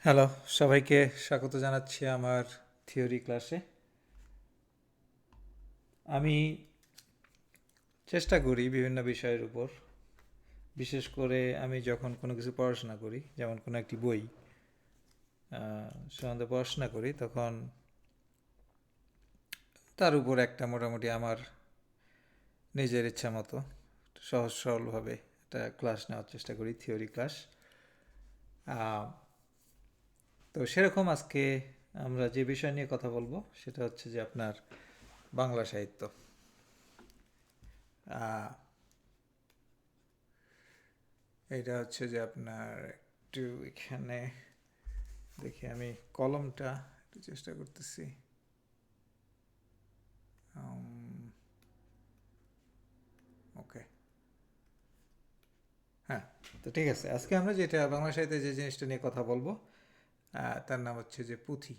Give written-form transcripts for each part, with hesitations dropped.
Hello, সবাইকে স্বাগত জানাচ্ছি আমার থিওরি ক্লাসে। আমি চেষ্টা করি বিভিন্ন বিষয়ের উপর, বিশেষ করে আমি যখন কোনো কিছু পড়াশোনা করি, যেমন কোনো একটি বই সম্বন্ধে পড়াশোনা করি, তখন তার উপর একটা মোটামুটি আমার নিজের ইচ্ছা মতো সহজ সরলভাবে একটা ক্লাস নেওয়ার চেষ্টা করি, থিওরি ক্লাস। তো সেরকম আজকে আমরা যে বিষয় নিয়ে কথা বলবো সেটা হচ্ছে যে আপনার বাংলা সাহিত্য। আহ, এটা হচ্ছে যে আপনার একটু এখানে দেখি, আমি কলমটা একটু চেষ্টা করতেছি। ওকে, হ্যাঁ, তো ঠিক আছে। আজকে আমরা যেটা বাংলা সাহিত্যে যে জিনিসটা নিয়ে কথা বলবো তার নাম হচ্ছে যে পুঁথি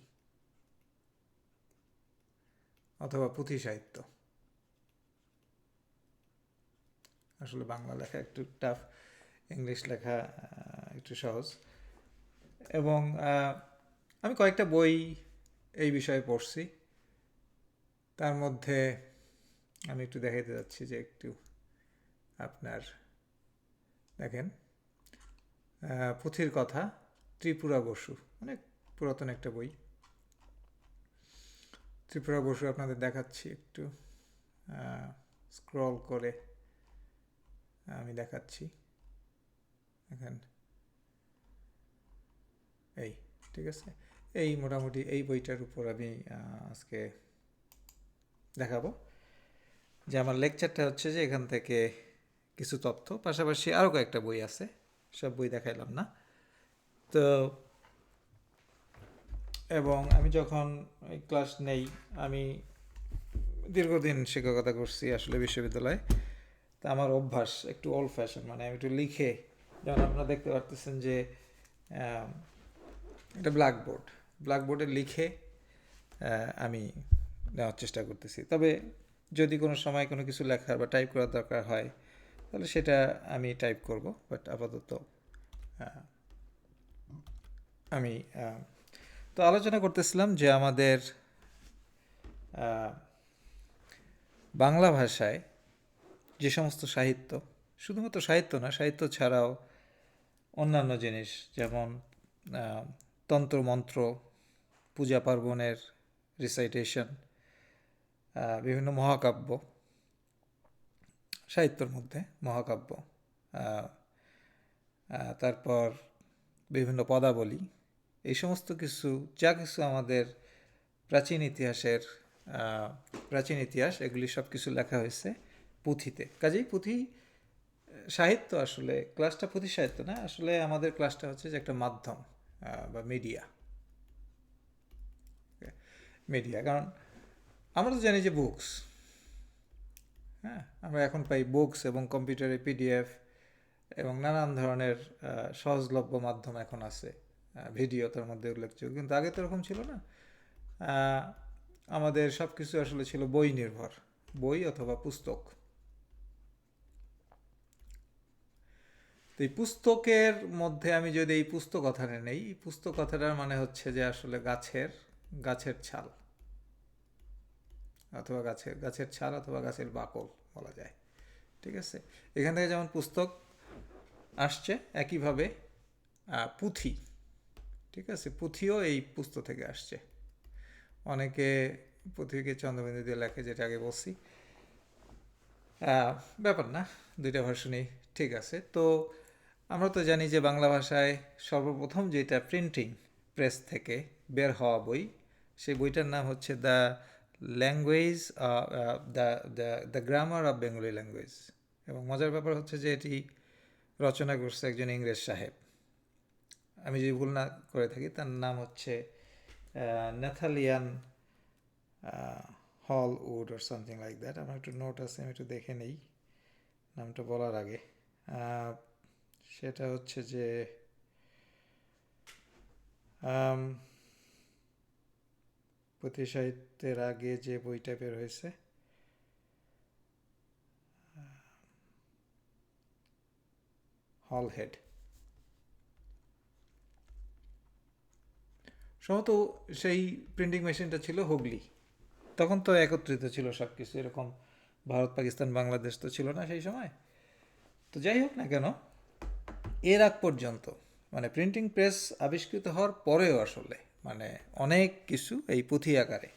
অথবা পুঁথি সাহিত্য। আসলে বাংলা লেখা একটু টাফ, ইংলিশ লেখা একটু সহজ। এবং আমি কয়েকটা বই এই বিষয়ে পড়ছি। তার মধ্যে আমি একটু দেখাতে যাচ্ছি যে একটু আপনার দেখেন, পুঁথির কথা, ত্রিপুরা বসু, অনেক পুরাতন একটা বই। ত্রিপুরা বসু আপনাদের দেখাচ্ছি একটু, স্ক্রল করে আমি দেখাচ্ছি। দেখেন, এই ঠিক আছে, এই মোটামুটি এই বইটার উপর আমি আজকে দেখাবো। যে আমার লেকচারটা হচ্ছে যে এখান থেকে কিছু তথ্য, পাশাপাশি আরও কয়েকটা বই আছে, সব বই দেখাইলাম না। তো এবং আমি যখন এই ক্লাস নেই, আমি দীর্ঘদিন শিক্ষকতা করছি আসলে বিশ্ববিদ্যালয়ে। তা আমার অভ্যাস একটু ওল্ড ফ্যাশন, মানে আমি একটু লিখে, যেমন আপনারা দেখতে পারতেছেন যে এটা ব্ল্যাকবোর্ড, ব্ল্যাকবোর্ডে লিখে আমি নেওয়ার চেষ্টা করতেছি। তবে যদি কোনো সময় কোনো কিছু লেখার বা টাইপ করার দরকার হয় তাহলে সেটা আমি টাইপ করব, বাট আপাতত আমি তো আলোচনা করতেছিলাম যে আমাদের বাংলা ভাষায় যে সমস্ত সাহিত্য, শুধুমাত্র সাহিত্য না, সাহিত্য ছাড়াও অন্যান্য জিনিস, যেমন তন্ত্রমন্ত্র, পূজা পার্বণের রিসাইটেশন, বিভিন্ন মহাকাব্য, সাহিত্যর মধ্যে মহাকাব্য, তারপর বিভিন্ন পদাবলী, এই সমস্ত কিছু, যা কিছু আমাদের প্রাচীন ইতিহাসের প্রাচীন ইতিহাস, এগুলি সব কিছু লেখা হয়েছে পুঁথিতে। কাজেই পুঁথি সাহিত্য, আসলে ক্লাসটা পুঁথি সাহিত্য না, আসলে আমাদের ক্লাসটা হচ্ছে যে একটা মাধ্যম বা মিডিয়া। মিডিয়া, কারণ আমরা তো জানি যে বুকস, হ্যাঁ, আমরা এখন পাই বুকস এবং কম্পিউটারে পিডিএফ এবং নানান ধরনের সহজলভ্য মাধ্যম এখন আছে, ভিডিও তার মধ্যে উল্লেখযোগ্য। কিন্তু আগে তো এরকম ছিল না। আমাদের সব কিছু আসলে ছিল বই নির্ভর, বই অথবা পুস্তক। তো এই পুস্তকের মধ্যে আমি যদি এই পুস্তক কথাটা নেই, এই পুস্তক কথাটার মানে হচ্ছে যে আসলে গাছের গাছের ছাল, অথবা গাছের গাছের ছাল অথবা গাছের বাকল বলা যায়। ঠিক আছে, এখান থেকে যেমন পুস্তক আসছে, একইভাবে পুঁথি, ঠিক আছে, পুঁথিও এই পুস্তক থেকে আসছে। অনেকে পুঁথিকে চন্দ্রবিন্দু দিয়ে লেখে, যেটা আগে বলছি। ব্যাপার না, দুইটা ভার্সনই ঠিক আছে। তো আমরা তো জানি যে বাংলা ভাষায় সর্বপ্রথম যেটা প্রিন্টিং প্রেস থেকে বের হওয়া বই, সেই বইটার নাম হচ্ছে the language, the the the grammar of Bengali language. এবং মজার ব্যাপার হচ্ছে যে এটি রচনা করছে একজন ইংরেজ সাহেব। আমি যদি ভুল না করে থাকি, তার নাম হচ্ছে ন্যাথালিয়ান হল wood or something like that. আমার একটু নোট আছে, আমি একটু দেখে নেই নামটা বলার আগে। সেটা হচ্ছে যে পুঁথি সাহিত্যের আগে যে বইটা বের হয়েছে, হল হেড। সম্ভবত সেই প্রিন্টিং মেশিনটা ছিল হুগলি। তখন তো একত্রিত ছিল সব কিছু, এরকম ভারত পাকিস্তান বাংলাদেশ তো ছিল না সেই সময়। তো যাই হোক না কেন, এর আগ পর্যন্ত মানে প্রিন্টিং প্রেস আবিষ্কৃত হওয়ার পরেও আসলে মানে অনেক কিছু এই পুঁথি আকারে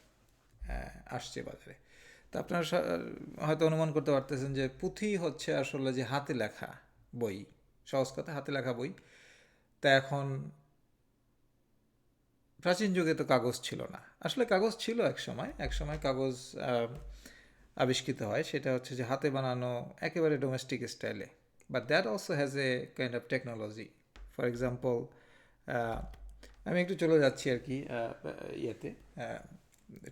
আসছে বাজারে। তো আপনারা হয়তো অনুমান করতে পারতেছেন যে পুঁথি হচ্ছে আসলে যে হাতে লেখা বই, সহজ কথা হাতে লেখা বই। তা এখন প্রাচীন যুগে তো কাগজ ছিল না, আসলে কাগজ ছিল এক সময়, এক সময় কাগজ আবিষ্কৃত হয়, সেটা হচ্ছে যে হাতে বানানো একেবারে ডোমেস্টিক স্টাইলে। But that also has a kind of technology. For example, আমি একটু চলে যাচ্ছি আর কি ইয়েতে,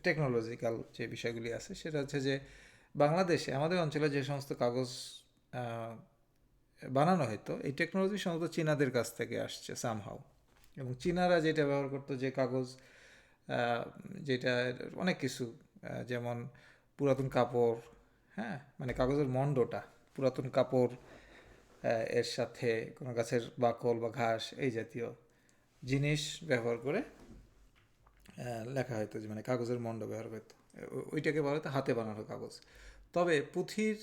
টেকনোলজিক্যাল যে বিষয়গুলি আছে সেটা হচ্ছে যে বাংলাদেশে আমাদের অঞ্চলে যে সমস্ত কাগজ আহ, বানানো হতো, এই টেকনোলজি সম্ভবত চীনাদের কাছ থেকে আসছে সামহাও। এবং চীনারা যেটা ব্যবহার করতো, যে কাগজ আহ, যেটা অনেক কিছু, যেমন পুরাতন কাপড়, হ্যাঁ মানে কাগজের মণ্ডটা, পুরাতন কাপড়, এর সাথে কোনো গাছের বাকল বা ঘাস এই জাতীয় জিনিস ব্যবহার করে লেখা হতো, যে মানে কাগজের মণ্ড ব্যবহার করতো। ওইটাকে বলা হতো হাতে বানানো কাগজ। তবে পুঁথির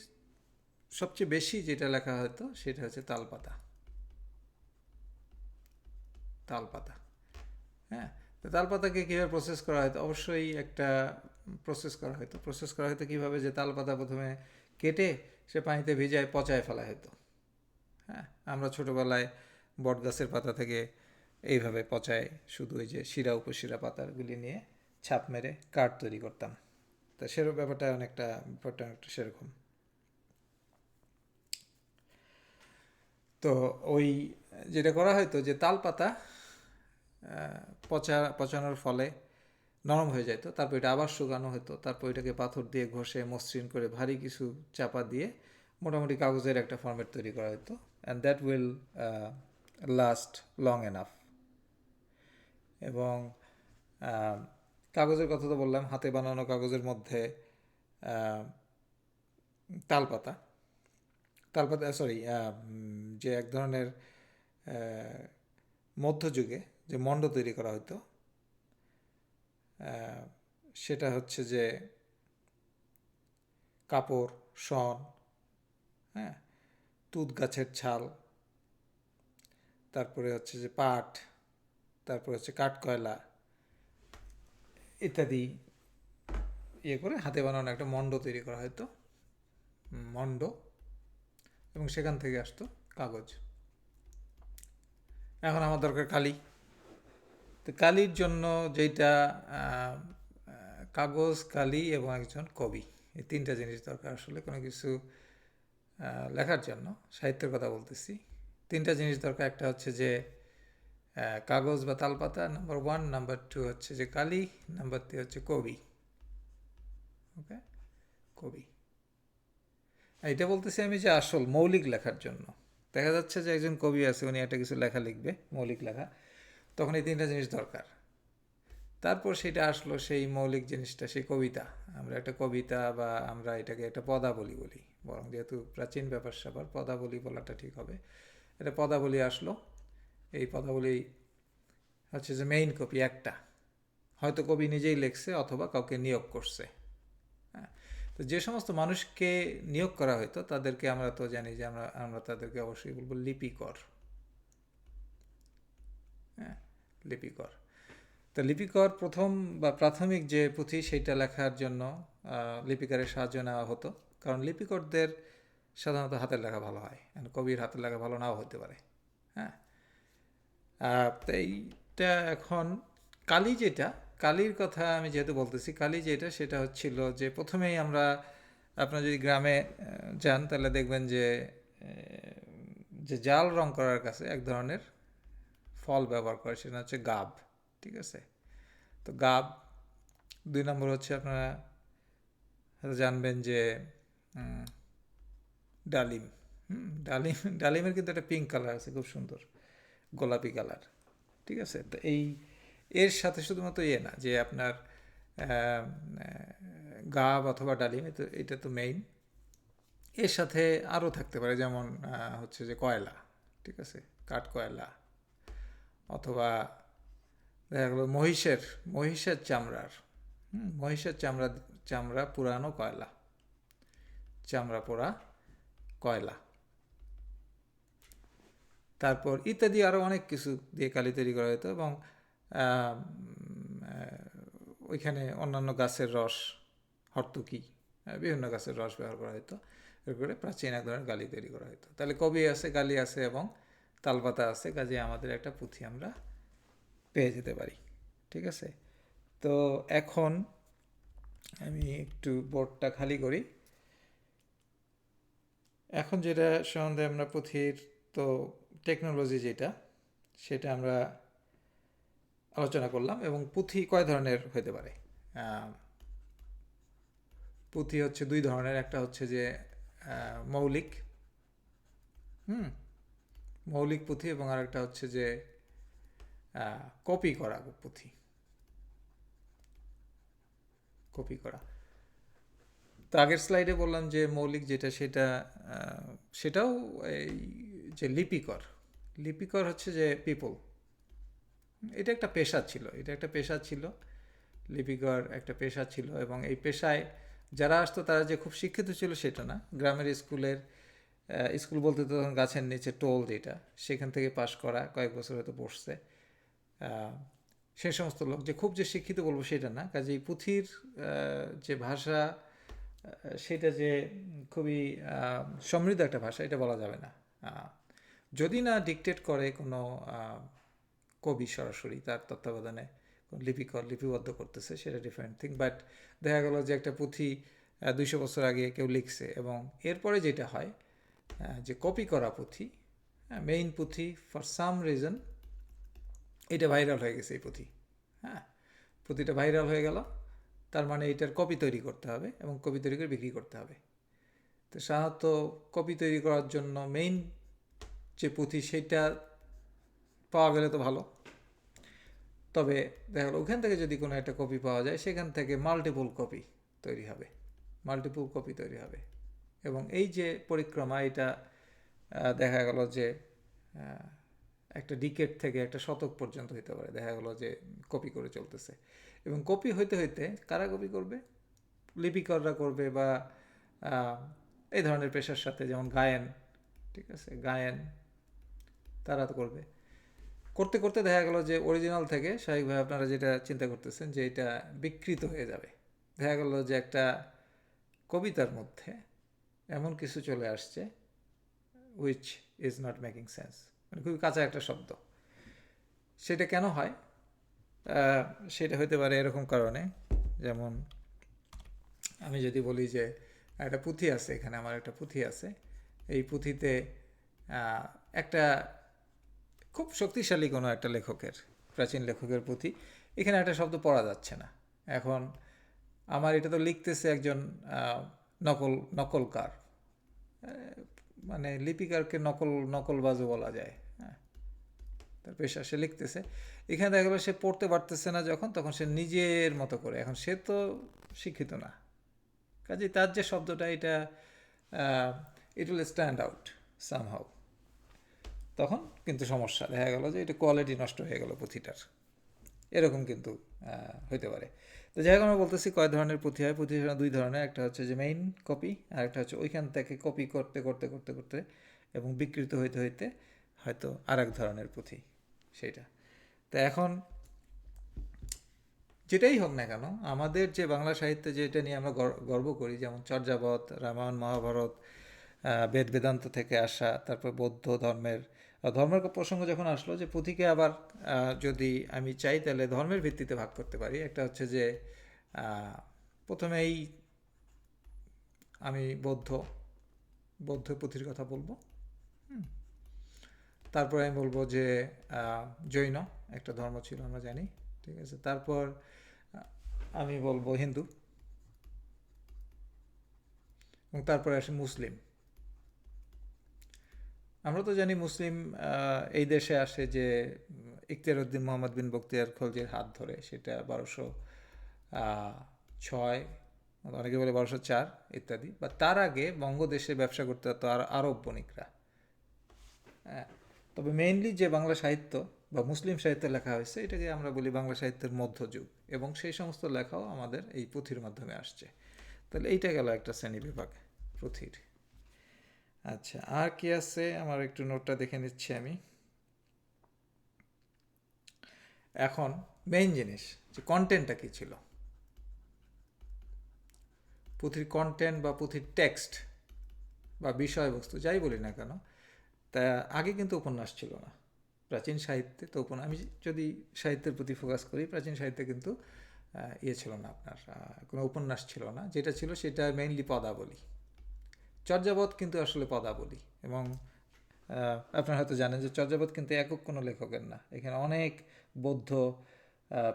সবচেয়ে বেশি যেটা লেখা হতো সেটা হচ্ছে তালপাতা। তালপাতা, হ্যাঁ। তো তালপাতাকে কীভাবে প্রসেস করা হতো, অবশ্যই একটা প্রসেস করা হতো। প্রসেস করা হতো কীভাবে, যে তালপাতা প্রথমে কেটে সে পানিতে ভিজায় পচায় ফেলা হতো। হ্যাঁ, আমরা ছোটোবেলায় বট গাছের পাতা থেকে এইভাবে পচায় শুধু ওই যে শিরা উপশিরা পাতাগুলি নিয়ে ছাপ মেরে কাঠ তৈরি করতাম। তা সেরকম ব্যাপারটা অনেকটা সেরকম। তো ওই যেটা করা হয়তো যে তাল পাতা পচানোর ফলে নরম হয়ে যেত, তারপর এটা আবার শুকানো হতো, তারপর এটাকে পাথর দিয়ে ঘষে মসৃণ করে ভারী কিছু চাপা দিয়ে মোটামুটি কাগজের একটা ফরম্যাট তৈরি করা হতো, and that will last long enough. এবং আহ, কাগজের কথা তো বললাম, হাতে বানানো কাগজের মধ্যে আহ, তালপাতা, তালপাতা সরি, যে এক ধরনের আহ, মধ্যযুগে যে মণ্ড তৈরি করা হতো, আহ, সেটা হচ্ছে যে কাপড়, শন, হ্যাঁ, তুঁত গাছের ছাল, তারপরে হচ্ছে যে পাট, তারপরে হচ্ছে কাঠকয়লা ইত্যাদি ইয়ে করে হাতে বানানো একটা মণ্ড তৈরি করা হতো, মণ্ড। এবং সেখান থেকে আসতো কাগজ। এখন আমার দরকার কালি। তো কালির জন্য যেটা কাগজ, কালি এবং একজন কবি, এই তিনটা জিনিস দরকার আসলে কোনো কিছু লেখার জন্য। সাহিত্যের কথা বলতেছি। তিনটা জিনিস দরকার, একটা হচ্ছে যে কাগজ বা তালপাতা, নাম্বার ওয়ান, নাম্বার টু হচ্ছে যে কালি, নাম্বার থ্রি হচ্ছে কবি। ওকে, কবি। এটা বলতেছি আমি যে আসল মৌলিক লেখার জন্য। দেখা যাচ্ছে যে একজন কবি আছে, উনি একটা কিছু লেখা লিখবে, মৌলিক লেখা, তখন এই তিনটা জিনিস দরকার। তারপর সেটা আসলো সেই মৌলিক জিনিসটা, সেই কবিতা। আমরা একটা কবিতা বা আমরা এটাকে একটা পদাবলী বলি, বরং যেহেতু প্রাচীন ব্যাপার স্যাপার পদাবলী বলাটা ঠিক হবে। এটা পদাবলী আসলো। এই পদাবলী হচ্ছে যে মেইন কপি একটা, হয়তো কবি নিজেই লিখছে অথবা কাউকে নিয়োগ করছে। হ্যাঁ, তো যে সমস্ত মানুষকে নিয়োগ করা হয়তো তাদেরকে আমরা তো জানি যে আমরা আমরা তাদেরকে অবশ্যই বলবো লিপিকর। হ্যাঁ, লিপিকর। তো লিপিকর প্রথম বা প্রাথমিক যে পুঁথি সেইটা লেখার জন্য লিপিকারের সাহায্য নেওয়া হতো, কারণ লিপিকরদের সাধারণত হাতের লেখা ভালো হয়, কবির হাতের লেখা ভালো নাও হতে পারে। হ্যাঁ, তো এইটা এখন কালি যেটা, কালির কথা আমি যেহেতু বলতেছি, কালি যেটা সেটা হচ্ছিল যে প্রথমেই আমরা, আপনার যদি গ্রামে যান তাহলে দেখবেন যে যে জাল রং করার কাছে এক ধরনের ফল ব্যবহার করে, সেটা হচ্ছে গাব। ঠিক আছে, তো গাব। দুই নম্বর হচ্ছে আপনারা হয়তো জানবেন যে ডালিম। ডালিমের কিন্তু একটা পিঙ্ক কালার আছে, খুব সুন্দর গোলাপি কালার। ঠিক আছে, তো এর সাথে শুধুমাত্র ইয়ে না যে আপনার গাব অথবা ডালিম, এটা তো মেইন। এর সাথে আরও থাকতে পারে, যেমন হচ্ছে যে কয়লা। ঠিক আছে, কাঠ কয়লা, অথবা দেখা গেলো মহিষের চামড়ার, মহিষের চামড়া পুরানো কয়লা, চামড়া পোড়া কয়লা। তারপর ইত্যাদি আরও অনেক কিছু দিয়ে কালি তৈরি করা হতো, এবং আহ, ওইখানে অন্যান্য গাছের রস, হর্তুকি, বিভিন্ন গাছের রস ব্যবহার করা হতো। এর করে প্রাচীন এক ধরনের গালি তৈরি করা হতো। তাহলে কবি আছে, গালি আছে এবং তালপাতা আছে, কাজে আমাদের একটা পুঁথি আমরা পেয়ে যেতে পারি। ঠিক আছে, তো এখন আমি একটু বোর্ডটা খালি করি। এখন যেটা সম্বন্ধে আমরা পুঁথির, তো টেকনোলজি যেটা, সেটা আমরা আলোচনা করলাম। এবং পুঁথি কয় ধরনের হতে পারে? পুঁথি হচ্ছে দুই ধরনের। একটা হচ্ছে যে মৌলিক, মৌলিক পুঁথি, এবং আরেকটা হচ্ছে যে কপি করা পুঁথি, কপি করা। তো আগের স্লাইডে বললাম যে মৌলিক যেটা, সেটাও এই যে লিপিকর হচ্ছে যে পিপল, এটা একটা পেশা ছিল, লিপিকর একটা পেশা ছিল। এবং এই পেশায় যারা আসতো তারা যে খুব শিক্ষিত ছিল সেটা না। গ্রামের স্কুল বলতে তো তখন গাছের নিচে টোল যেটা, সেখান থেকে পাশ করা, কয়েক বছর হয়তো পড়ছে, সে সমস্ত লোক। যে খুব যে শিক্ষিত বলবো সেটা না। কাজেই পুঁথির যে ভাষা, সেটা যে খুবই সমৃদ্ধ একটা ভাষা, এটা বলা যাবে না। যদি না ডিকটেট করে কোনো কবি সরাসরি তার তত্ত্বাবধানে লিপিবদ্ধ করতেছে, সেটা ডিফারেন্ট থিং। বাট দেখা গেল যে একটা পুঁথি 200 বছর আগে কেউ লিখছে, এবং এরপরে যেটা হয় যে কপি করা পুঁথি, মেইন পুঁথি, ফর সাম রিজন এটা ভাইরাল হয়ে গেছে, এই পুঁথি, পুঁথিটা ভাইরাল হয়ে গেল, তার মানে এটার কপি তৈরি করতে হবে, এবং কপি তৈরি করে বিক্রি করতে হবে। তো সাধারণত কপি তৈরি করার জন্য মেইন যে পুঁথি, সেটা পাওয়া গেলে তো ভালো। তবে দেখা গেলো ওখান থেকে যদি কোনো একটা কপি পাওয়া যায়, সেখান থেকে মাল্টিপল কপি তৈরি হবে। এবং এই যে পরিক্রমা, এটা দেখা গেল যে একটা ডিকেট থেকে একটা শতক পর্যন্ত হতে পারে। দেখা গেল যে কপি করে চলতেছে, এবং কপি হইতে হইতে কারা কপি করবে? লিপিকররা করবে, বা এই ধরনের পেশার সাথে, যেমন গায়েন, ঠিক আছে, গায়েন তারা তো করবে। করতে করতে দেখা গেল যে অরিজিনাল থেকে স্বাভাবিকভাবে আপনারা যেটা চিন্তা করতেছেন যে এটা বিকৃত হয়ে যাবে। দেখা গেল যে একটা কবিতার মধ্যে এমন কিছু চলে আসছে which is not making sense, মানে খুবই কাঁচা একটা শব্দ। সেটা কেন হয়? সেটা হতে পারে এরকম কারণে, যেমন আমি যদি বলি যে একটা পুঁথি আছে, এখানে আমার একটা পুঁথি আছে, এই পুঁথিতে একটা খুব শক্তিশালী কোনো একটা প্রাচীন লেখকের পুঁথি, এখানে একটা শব্দ পড়া যাচ্ছে না। এখন আমার এটা তো লিখতেছে একজন নকলকার, মানে লিপিকারকে নকলবাজও বলা যায়, তার পেশা, সে লিখতেছে। এখানে দেখা গেলো সে পড়তে পারতেছে না যখন, তখন সে নিজের মতো করে, এখন সে তো শিক্ষিত না, কাজেই তার যে শব্দটা, এটা it will stand out somehow. তখন কিন্তু সমস্যা, দেখা গেল যে এটা কোয়ালিটি নষ্ট হয়ে গেল পুঁথিটার, এরকম কিন্তু হইতে পারে। তো যাই হোক, আমরা বলতেছি কয় ধরনের পুঁথি হয়। পুঁথি দুই ধরনের, একটা হচ্ছে যে মেইন কপি, আর একটা হচ্ছে ওইখান থেকে কপি করতে করতে করতে করতে এবং বিকৃত হইতে হইতে হয়তো আর এক ধরনের পুঁথি সেইটা। তো এখন যেটাই হোক না কেন, আমাদের যে বাংলা সাহিত্যে যেটা নিয়ে আমরা গর্ব করি, যেমন চর্যাবত, রামায়ণ, মহাভারত, বেদ বেদান্ত থেকে আসা, তারপর বৌদ্ধ ধর্মের প্রসঙ্গ যখন আসলো, যে পুঁথিকে আবার যদি আমি চাই তাহলে ধর্মের ভিত্তিতে ভাগ করতে পারি। একটা হচ্ছে যে প্রথমেই আমি বৌদ্ধ পুঁথির কথা বলবো, তারপর আমি বলবো যে জৈন একটা ধর্ম ছিল, আমরা জানি, ঠিক আছে। তারপর আমি বলবো হিন্দু, এবং তারপরে আসে মুসলিম। আমরা তো জানি মুসলিম এই দেশে আসে যে ইখতিয়ার উদ্দিন মোহাম্মদ বিন বখতিয়ার খলজির হাত ধরে, সেটা 1206, অনেকে বলে 1204 ইত্যাদি, বা তার আগে বঙ্গদেশে ব্যবসা করতে হতো আর আরব বণিকরা। তবে মেইনলি যে বাংলা সাহিত্য, বা মুসলিম সাহিত্যে লেখা হয়েছে, এটাকে আমরা বলি বাংলা সাহিত্যের মধ্যযুগ, এবং সেই সমস্ত লেখাও আমাদের এই পুঁথির মাধ্যমে আসছে। তাহলে এইটা গেল একটা শ্রেণী বিভাগ পুঁথির। আচ্ছা, আর কি আছে আমার একটু নোটটা দেখে নিচ্ছি আমি। এখন মেইন জিনিস যে কন্টেন্টটা কী ছিল, পুঁথির কন্টেন্ট বা পুঁথির টেক্সট বা বিষয়বস্তু যাই বলি না কেন, তা আগে কিন্তু উপন্যাস ছিল না প্রাচীন সাহিত্যে। তো আমি যদি সাহিত্যের প্রতি ফোকাস করি, প্রাচীন সাহিত্যে কিন্তু ইয়ে ছিল না, আপনার কোনো উপন্যাস ছিল না। যেটা ছিল সেটা মেইনলি পদাবলী। চর্যাপদ কিন্তু আসলে পদাবলী, এবং আপনারা হয়তো জানেন যে চর্যাপদ কিন্তু একক কোনো লেখকের না, এখানে অনেক বৌদ্ধ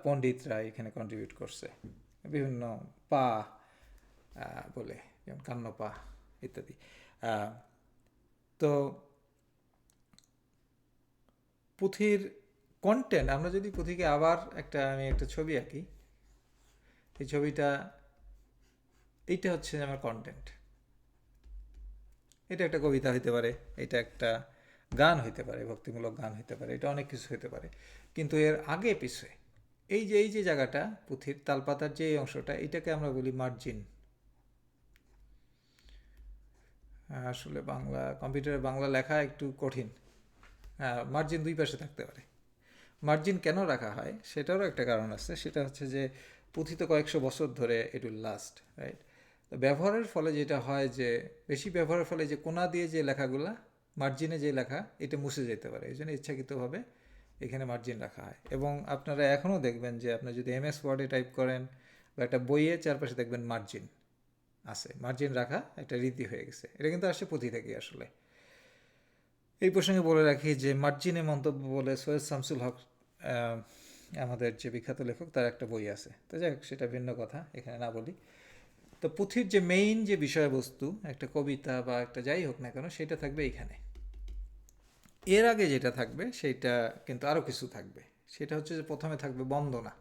পণ্ডিতরা এখানে কন্ট্রিবিউট করছে। বিভিন্ন পা বলে, যেমন কান্নপা ইত্যাদি। তো পুঁথির কন্টেন্ট, আমরা যদি পুঁথিকে আবার আমি একটা ছবি আঁকি, এই ছবিটা, এইটা হচ্ছে আমার কন্টেন্ট। এটা একটা কবিতা হইতে পারে, এটা একটা গান হইতে পারে, ভক্তিমূলক গান হইতে পারে, এটা অনেক কিছু হইতে পারে। কিন্তু এর আগে পিছনে এই যে জায়গাটা, পুঁথির তালপাতার যে অংশটা, এটাকে আমরা বলি মার্জিন। আসলে কম্পিউটারে বাংলা লেখা একটু কঠিন। হ্যাঁ, মার্জিন দুই পাশে থাকতে পারে। মার্জিন কেন রাখা হয় সেটারও একটা কারণ আছে, সেটা হচ্ছে যে পুঁথি তো কয়েকশো বছর ধরে ইট উইল লাস্ট, রাইট? তো ব্যবহারের ফলে যেটা হয় যে, বেশি ব্যবহারের ফলে যে কোনা দিয়ে যে লেখাগুলা, মার্জিনে যে লেখা, এটা মুছে যেতে পারে, এই জন্য ইচ্ছাকৃতভাবে এখানে মার্জিন রাখা হয়। এবং আপনারা এখনও দেখবেন যে আপনি যদি MS ওয়ার্ডে টাইপ করেন বা একটা বইয়ে চারপাশে দেখবেন মার্জিন আছে, মার্জিন রাখা একটা রীতি হয়ে গেছে। এটা কিন্তু আসছে পুঁথি থেকে আসলে। এই প্রসঙ্গে বলে রাখি যে মার্জিনে মন্তব্য বলে সৈয়দ শামসুল হক, আমাদের যে বিখ্যাত লেখক, তার একটা বই আছে। তো যাই হোক, সেটা ভিন্ন কথা, এখানে না বলি। তো পুঁথির যে মেইন যে বিষয়বস্তু, একটা কবিতা বা একটা যাই হোক না কেন, সেটা থাকবে এইখানে। এর আগে যেটা থাকবে সেইটা কিন্তু আরও কিছু থাকবে। সেটা হচ্ছে যে প্রথমে থাকবে বন্দনা।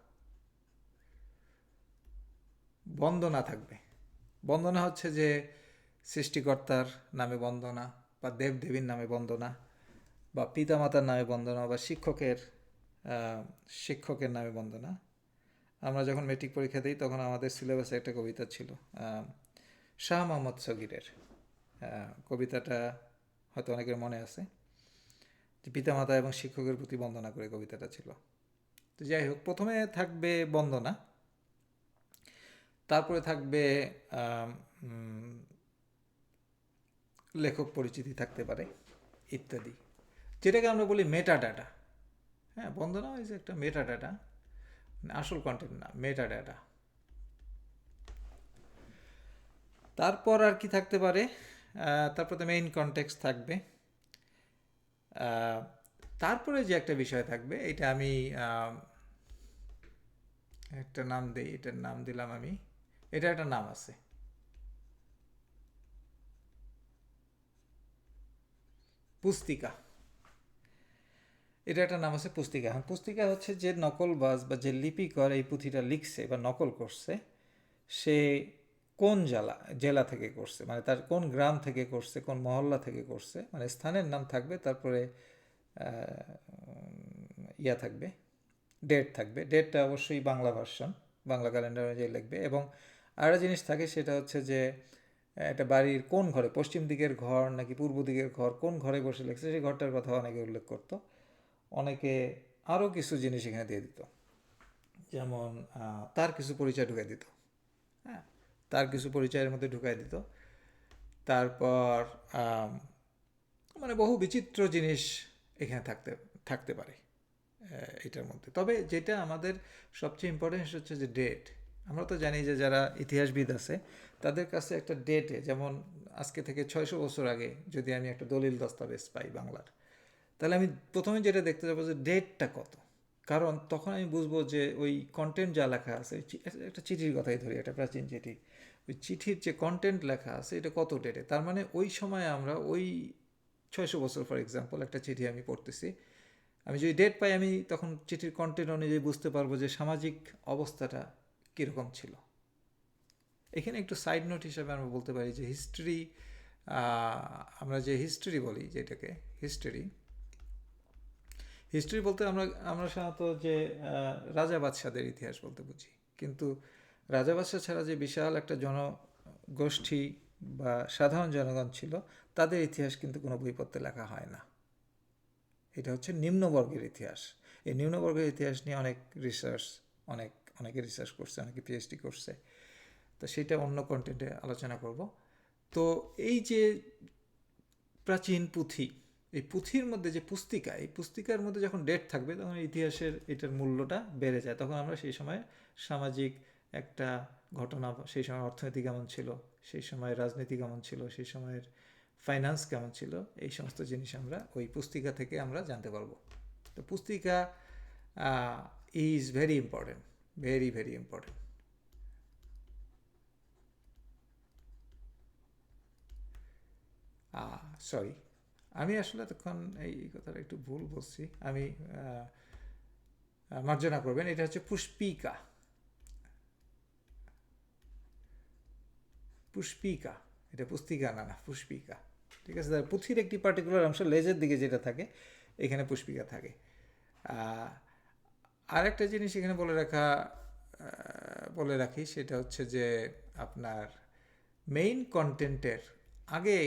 বন্দনা থাকবে। বন্দনা হচ্ছে যে সৃষ্টিকর্তার নামে বন্দনা, বা দেবদেবীর নামে বন্দনা, বা পিতামাতার নামে বন্দনা, বা শিক্ষকের নামে বন্দনা। আমরা যখন মেট্রিক পরীক্ষা দিই তখন আমাদের সিলেবাসে একটা কবিতা ছিল, শাহ মোহাম্মদ সগিরের। কবিতাটা হয়তো অনেকের মনে আছে, যে পিতামাতা এবং শিক্ষকের প্রতি বন্দনা করে কবিতাটা ছিল। তো যাই হোক, প্রথমে থাকবে বন্দনা, তারপরে থাকবে লেখক পরিচিতি থাকতে পারে ইত্যাদি, যেটাকে আমরা বলি মেটা ডাটা। হ্যাঁ, বন্দনা হয়েছে একটা মেটা ডাটা, আসল কন্টেন্ট না, মেটা ডাটা। তারপর আর কি থাকতে পারে, তারপর তো মেইন কনটেক্সট থাকবে। তারপরে যে একটা বিষয় থাকবে, এটা আমি একটা নাম দিই, এটার নাম দিলাম আমি, এটা একটা নাম আছে, পুস্তিকা। এটা একটা নাম আছে পুস্তিকা। এখন পুস্তিকা হচ্ছে যে নকলবাজ বা যে লিপিকর এই পুঁথিটা লিখছে বা নকল করছে, সে কোন জেলা থেকে করছে, মানে তার কোন গ্রাম থেকে করছে, কোন মহল্লা থেকে করছে, মানে স্থানের নাম থাকবে, তারপরে ইয়া থাকবে, ডেট থাকবে। ডেটটা অবশ্যই বাংলা ভার্সন, বাংলা ক্যালেন্ডার অনুযায়ী লিখবে। এবং আরেকটা জিনিস থাকে, সেটা হচ্ছে যে একটা বাড়ির কোন ঘরে, পশ্চিম দিকের ঘর নাকি পূর্ব দিকের ঘর, কোন ঘরে বসে লিখছে সেই ঘরটার কথা অনেকে উল্লেখ করতো। অনেকে আরও কিছু জিনিস এখানে দিয়ে দিত, যেমন তার কিছু পরিচয় ঢুকাই দিত। হ্যাঁ, তার কিছু পরিচয়ের মধ্যে ঢুকাই দিত। তারপর মানে বহু বিচিত্র জিনিস এখানে থাকতে পারে এটার মধ্যে। তবে যেটা আমাদের সবচেয়ে ইম্পর্টেন্ট হচ্ছে যে ডেট। আমরা তো জানি যে যারা ইতিহাসবিদ আছে তাদের কাছে একটা ডেটে, যেমন আজকে থেকে 600 বছর আগে যদি আমি একটা দলিল দস্তাবেজ পাই বাংলার, তাহলে আমি প্রথমে যেটা দেখতে যাবো যে ডেটটা কত। কারণ তখন আমি বুঝবো যে ওই কন্টেন্ট যা লেখা আছে, একটা চিঠির কথাই ধরি, একটা প্রাচীন চিঠি, ওই চিঠির যে কন্টেন্ট লেখা আছে এটা কত ডেটে। তার মানে ওই সময় আমরা ওই 600 বছর, ফর এক্সাম্পল, একটা চিঠি আমি পড়তেছি, আমি যদি ডেট পাই, আমি তখন চিঠির কন্টেন্ট অনুযায়ী বুঝতে পারবো যে সামাজিক অবস্থাটা কীরকম ছিল। এখানে একটু সাইড নোট হিসাবে আমরা বলতে পারি যে হিস্ট্রি, আমরা যে হিস্ট্রি বলি, যেটাকে হিস্ট্রি, হিস্ট্রি বলতে আমরা আমরা সাধারণত যে রাজা বাদশাদের ইতিহাস বলতে বুঝি, কিন্তু রাজা বাদশাহ ছাড়া যে বিশাল একটা জনগোষ্ঠী বা সাধারণ জনগণ ছিল, তাদের ইতিহাস কিন্তু কোনো বইপত্রে লেখা হয় না। এটা হচ্ছে নিম্নবর্গের ইতিহাস। এই নিম্নবর্গের ইতিহাস নিয়ে অনেক রিসার্চ, অনেক অনেকে রিসার্চ করছে, অনেকে পিএইচডি করছে। তো সেটা অন্য কন্টেন্টে আলোচনা করব। তো এই যে প্রাচীন পুঁথি, এই পুঁথির মধ্যে যে পুস্তিকা, এই পুস্তিকার মধ্যে যখন ডেট থাকবে তখন ইতিহাসের এটার মূল্যটা বেড়ে যায়। তখন আমরা সেই সময় সামাজিক একটা ঘটনা, সেই সময় অর্থনীতি কেমন ছিল, সেই সময় রাজনীতি কেমন ছিল, সেই সময়ের ফাইন্যান্স কেমন ছিল, এই সমস্ত জিনিস আমরা ওই পুস্তিকা থেকে আমরা জানতে পারবো। তো পুস্তিকা is very important, very very important. Sorry, আমি আসলে তখন এই কথাটা একটু ভুল বলছি, আমি মার্জনা করবেন। এটা হচ্ছে পুষ্পিকা, পুষ্পিকা, এটা পুস্তিকা না, না পুষ্পিকা। ঠিক আছে, তার পুঁথির একটি পার্টিকুলার অংশ লেজের দিকে যেটা থাকে, এখানে পুষ্পিকা থাকে। আর একটা জিনিস এখানে বলে রাখি, সেটা হচ্ছে যে আপনার মেইন কন্টেন্টের আগে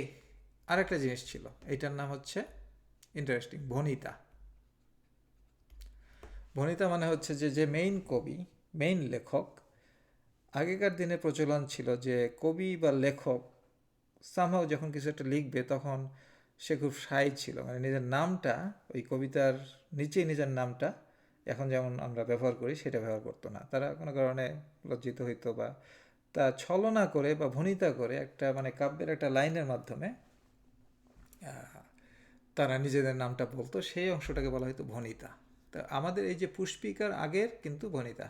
আরেকটা জিনিস ছিল, এইটার নাম হচ্ছে ইন্টারেস্টিং, ভনিতা। ভনিতা মানে হচ্ছে যে যে মেইন কবি, মেইন লেখক, আগেকার দিনে প্রচলন ছিল যে কবি বা লেখক সামহাও যখন কিছু একটা লিখবে তখন সে খুব শাই ছিল, মানে নিজের নামটা ওই কবিতার নিচেই নিজের নামটা এখন যেমন আমরা ব্যবহার করি সেটা ব্যবহার করতো না। তারা কোনো কারণে লজ্জিত হইতো বা তা ছলনা করে বা ভনিতা করে একটা মানে কাব্যের একটা লাইনের মাধ্যমে তারা নিজেদের নামটা বলতো, সেই অংশটাকে বলা হয়তো ভনিতা। তা আমাদের এই যে পুষ্পিকার আগের কিন্তু ভনিতা,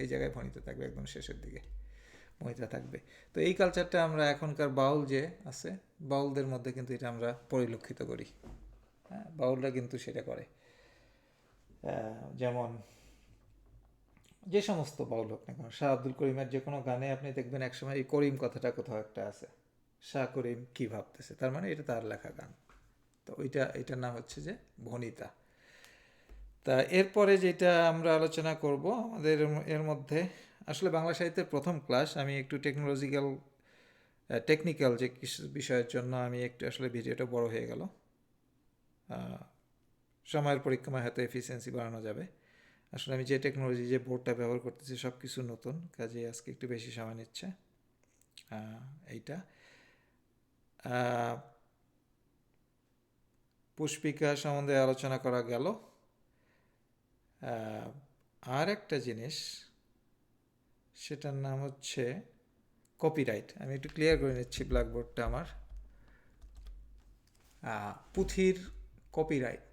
এই জায়গায় ভনিতা থাকবে, একদম শেষের দিকে ভনিতা থাকবে। তো এই কালচারটা আমরা এখনকার বাউল যে আছে, বাউলদের মধ্যে কিন্তু এটা আমরা পরিলক্ষিত করি। হ্যাঁ, বাউলরা কিন্তু সেটা করে। যেমন যে সমস্ত বাউল হোক না কেন, শাহ আব্দুল করিমের যে কোনো গানে আপনি দেখবেন একসময় এই করিম কথাটা কোথাও একটা আছে, শাহ করিম কি ভাবতেছে, তার মানে এটা তার লেখা গান। তো এটার নাম হচ্ছে যে ভনিতা। তা এরপরে যেটা আমরা আলোচনা করব আমাদের এর মধ্যে, আসলে বাংলা সাহিত্যের প্রথম ক্লাস, আমি একটু টেকনিক্যাল যে বিষয়ের জন্য আমি একটু আসলে ভিডিওটা বড় হয়ে গেল। সময়ের পরিক্রমায় হয়তো এফিসিয়েন্সি বাড়ানো যাবে। আসলে আমি যে টেকনোলজি, যে বোর্ডটা ব্যবহার করতেছি সব কিছু নতুন, কাজে আজকে একটু বেশি সময় নিচ্ছে এইটা। পুষ্পিকা সম্বন্ধে আলোচনা করা গেল। আর একটা জিনিস, সেটার নাম হচ্ছে কপিরাইট। আমি একটু ক্লিয়ার করে নিচ্ছি ব্ল্যাকবোর্ডটা আমার। পুঁথির কপিরাইট,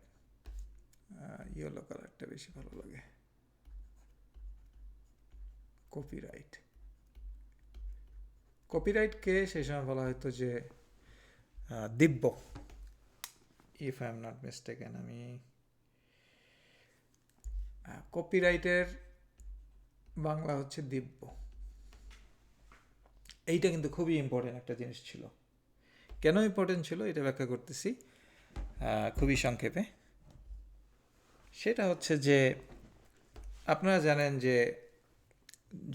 ইয়েলো কালারটা বেশি ভালো লাগে। কপিরাইট, কপিরাইটকে সেই সময় বলা হতো যে Divya, if I am not mistaken. আমি কপিরাইটের বাংলা হচ্ছে দিব্য। এইটা কিন্তু খুবই ইম্পর্টেন্ট একটা জিনিস ছিল। কেন ইম্পর্টেন্ট ছিল এটা ব্যাখ্যা করতেছি খুবই সংক্ষেপে। সেটা হচ্ছে যে আপনারা জানেন যে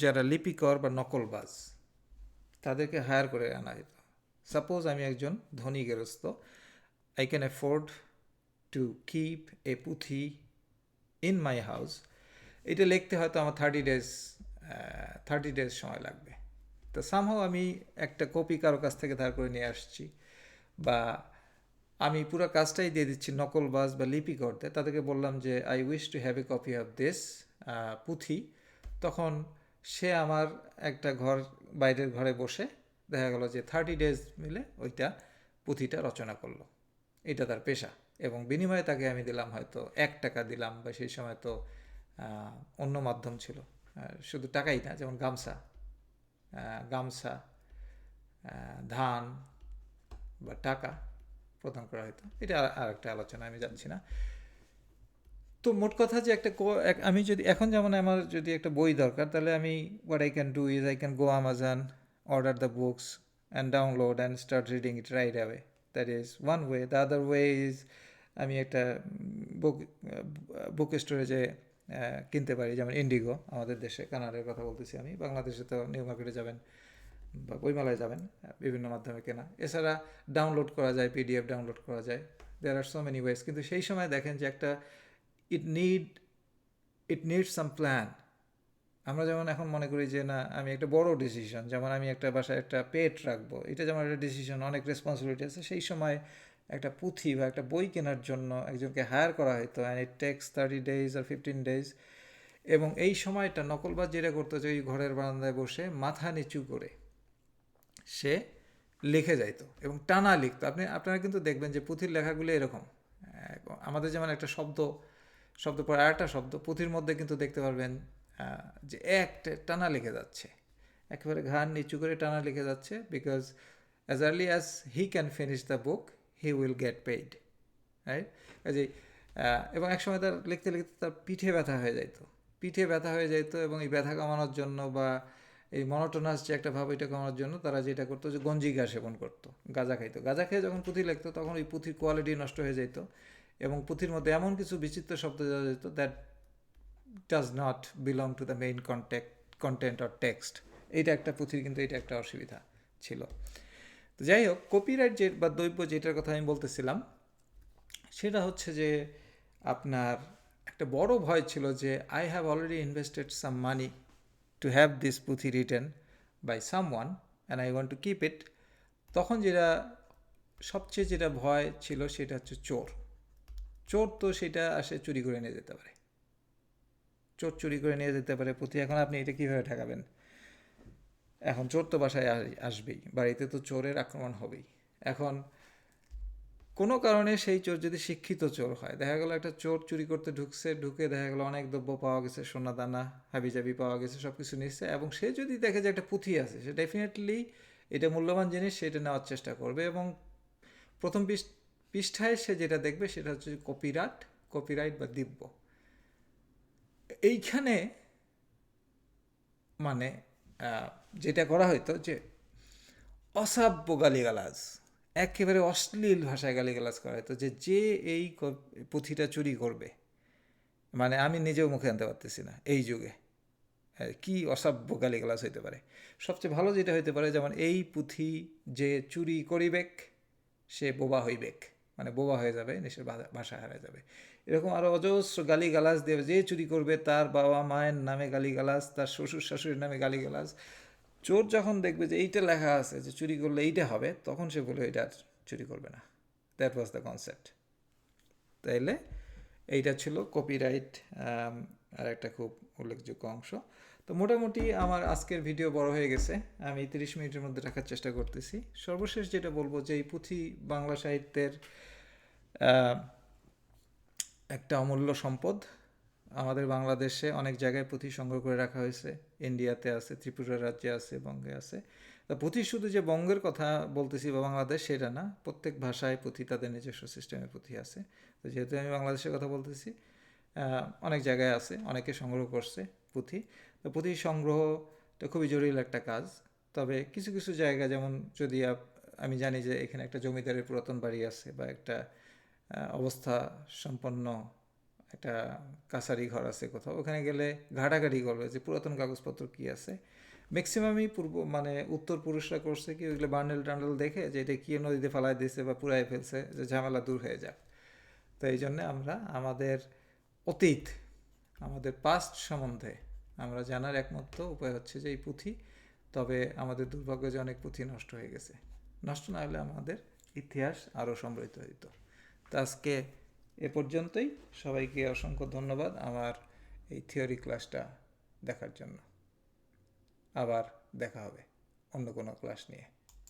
যারা লিপিকর বা নকলবাজ, তাদেরকে হায়ার করে আনা যেত। সাপোজ আমি একজন ধনী গেরস্থ, I can afford to keep a পুঁথি ইন মাই হাউস। এটা লিখতে হয়তো আমার 30 ডেজ সময় লাগবে। তো সামহাও আমি একটা কপি কারো কাছ থেকে ধার করে নিয়ে আসছি, বা আমি পুরো কাজটাই দিয়ে দিচ্ছি নকলবাজ বা লিপিকরদের, তাদেরকে বললাম যে I wish to have a copy of this পুঁথি। তখন সে আমার একটা বাইরের ঘরে বসে দেখা গেল যে 30 ডেজ মিলে ওইটা পুঁথিটা রচনা করলো। এটা তার পেশা, এবং বিনিময়ে তাকে আমি দিলাম হয়তো 1 টাকা দিলাম, বা সেই সময় তো অন্য মাধ্যম ছিল, শুধু টাকাই না, যেমন গামছা, ধান বা টাকা প্রদান করা হতো। এটা আর একটা আলোচনা, আমি যাচ্ছি না। তো মোট কথা যে আমি যদি এখন যেমন আমার যদি একটা বই দরকার, তাহলে আমি what I can do is I can go Amazon, order the books and download and start reading it right away. That is one way. The other way is আমি একটা বুক বুক স্টোরেজে কিনতে পারি, যেমন ইন্ডিগো আমাদের দেশে, কানাডার কথা বলতেছি আমি, বাংলাদেশে তো নিউ মার্কেটে যাবেন বা বইমেলায় যাবেন, বিভিন্ন মাধ্যমে কেনা। এছাড়া ডাউনলোড করা যায়, পিডিএফ ডাউনলোড করা যায়, দেয়ার আর সো মেনি ওয়েজ। কিন্তু সেই সময় দেখেন যে একটা ইট need it need some plan. আমরা যেমন এখন মনে করি যে না, আমি একটা বড় ডিসিশন, যেমন আমি একটা বাসায় একটা পেট রাখবো, এটা যেমন একটা ডিসিশন, অনেক রেসপন্সিবিলিটি আছে, সেই সময় একটা পুঁথি বা একটা বই কেনার জন্য একজনকে হায়ার করা হতো, অ্যান্ড ইট টেক্স 30 days আর 15 days। এবং এই সময়টা নকলবাজ যেটা করতো যে ওই ঘরের বারান্দায় বসে মাথা নিচু করে সে লিখে যাইতো এবং টানা লিখতো। আপনারা কিন্তু দেখবেন যে পুঁথির লেখাগুলো এরকম, আমাদের যেমন একটা শব্দ পর আরেকটা শব্দ, পুঁথির মধ্যে কিন্তু দেখতে পারবেন যে একটা টানা লিখে যাচ্ছে, একেবারে ঘাড় নিচু করে টানা লিখে যাচ্ছে, because as early as he can finish the book he will get paid, right? কাজেই এবং একসময় তার লিখতে লিখতে তার পিঠে ব্যথা হয়ে যেত, এবং এই ব্যথা কমানোর জন্য বা এই মনোটোনাস যে একটা ভাব, এটা কমানোর জন্য তারা যেটা করতো যে গঞ্জিকা সেবন করতো, গাঁজা খাইতো। গাঁজা খেয়ে যখন পুঁথি লিখতো তখন ওই পুঁথির কোয়ালিটি নষ্ট হয়ে যেত, এবং পুঁথির মধ্যে এমন কিছু বিচিত্র শব্দ দেওয়া যেত that does not belong to the main content or text. এইটা একটা পুঁথির কিন্তু এটা একটা অসুবিধা ছিল। তো যাই হোক, কপিরাইট যে বা দ্রব্য যেটার কথা আমি বলতেছিলাম, সেটা হচ্ছে যে আপনার একটা বড় ভয় ছিল যে I have already invested some money to have this পুঁথি written by someone and I want to keep it. তখন সবচেয়ে যেটা ভয় ছিল সেটা হচ্ছে চোর। তো সেটা আসে চুরি করে নিয়ে যেতে পারে, চুরি করে নিয়ে যেতে পারে পুঁথি। এখন আপনি এটা কীভাবে ঠেকাবেন? এখন চোর তো বাসায় আসবেই, বাড়িতে তো চোরের আক্রমণ হবেই। এখন কোনো কারণে সেই চোর যদি শিক্ষিত চোর হয়, দেখা গেল একটা চোর চুরি করতে ঢুকে দেখা গেলো অনেক দ্রব্য পাওয়া গেছে, সোনা দানা হাবিজাবি পাওয়া গেছে, সব কিছু নিচ্ছে, এবং সে যদি দেখে যে একটা পুঁথি আছে, সে ডেফিনেটলি এটা মূল্যবান জিনিস, সেটা নেওয়ার চেষ্টা করবে। এবং প্রথম পৃষ্ঠায় সে যেটা দেখবে সেটা হচ্ছে কপিরাইট বা দিব্য। এইখানে মানে যেটা করা হয়তো যে অসাব্য গালিগালাজ, একেবারে অশ্লীল ভাষায় গালিগালাজ করা হতো, যে এই পুঁথিটা চুরি করবে, মানে আমি নিজেও মুখে আনতে পারতেছি না এই যুগে কি অসাব্য গালিগালাজ হইতে পারে। সবচেয়ে ভালো যেটা হইতে পারে, যেমন এই পুঁথি যে চুরি করিবেক সে বোবা হইবেক, মানে বোবা হয়ে যাবে, নিজের ভাষা হারায় যাবে। এরকম আরও অজস্র গালিগালাজ দেবে। যে চুরি করবে তার বাবা মায়ের নামে গালিগালাজ, তার শ্বশুর শাশুড়ির নামে গালিগালাজ। চোর যখন দেখবে যে এইটা লেখা আছে যে চুরি করলে এইটা হবে, তখন সে বলে এটা চুরি করবে না। That was the concept. তাইলে এইটা ছিল কপিরাইট আর একটা খুব উল্লেখযোগ্য অংশ। তো মোটামুটি আমার আজকের ভিডিও বড় হয়ে গেছে, আমি 30 মিনিটের মধ্যে রাখার চেষ্টা করতেছি। সর্বশেষ যেটা বলবো যে এই পুঁথি বাংলা সাহিত্যের একটা অমূল্য সম্পদ। আমাদের বাংলাদেশে অনেক জায়গায় পুঁথি সংগ্রহ করে রাখা হয়েছে, ইন্ডিয়াতে আছে, ত্রিপুরা রাজ্যে আছে, বঙ্গে আছে। তা পুঁথি শুধু যে বঙ্গের কথা বলতেছি বা বাংলাদেশ সেটা না, প্রত্যেক ভাষায় পুঁথি তাদের নিজস্ব সিস্টেমে পুঁথি আছে। তো যেহেতু আমি বাংলাদেশের কথা বলতেছি, অনেক জায়গায় আছে, অনেকে সংগ্রহ করছে পুঁথি। তো পুঁথি সংগ্রহটা খুবই জরুরি একটা কাজ। তবে কিছু কিছু জায়গা, যেমন যদি আমি জানি যে এখানে একটা জমিদারের পুরাতন বাড়ি আছে বা একটা অবস্থা সম্পন্ন একটা কাছারি ঘর আছে কোথাও, ওখানে গেলে ঘাটাঘাটি করবে যে পুরাতন কাগজপত্র কী আছে। ম্যাক্সিমামই উত্তর পুরুষরা করছে কি, ওইগুলো বান্ডেল টান্ডেল দেখে যে এটা কী নদীতে ফালাই দিয়েছে বা পুরাই ফেলছে, যে ঝামেলা দূর হয়ে যাক। তো এই জন্যে আমরা আমাদের অতীত, আমাদের পাস্ট সম্বন্ধে আমরা জানার একমাত্র উপায় হচ্ছে যে এই পুঁথি। তবে আমাদের দুর্ভাগ্য যে অনেক পুঁথি নষ্ট হয়ে গেছে, নষ্ট না হলে আমাদের ইতিহাস আরও সমৃদ্ধ হইত। তো আজকে এ পর্যন্তই। সবাইকে অসংখ্য ধন্যবাদ আমার এই থিওরি ক্লাসটা দেখার জন্য। আবার দেখা হবে অন্য কোনো ক্লাস নিয়ে।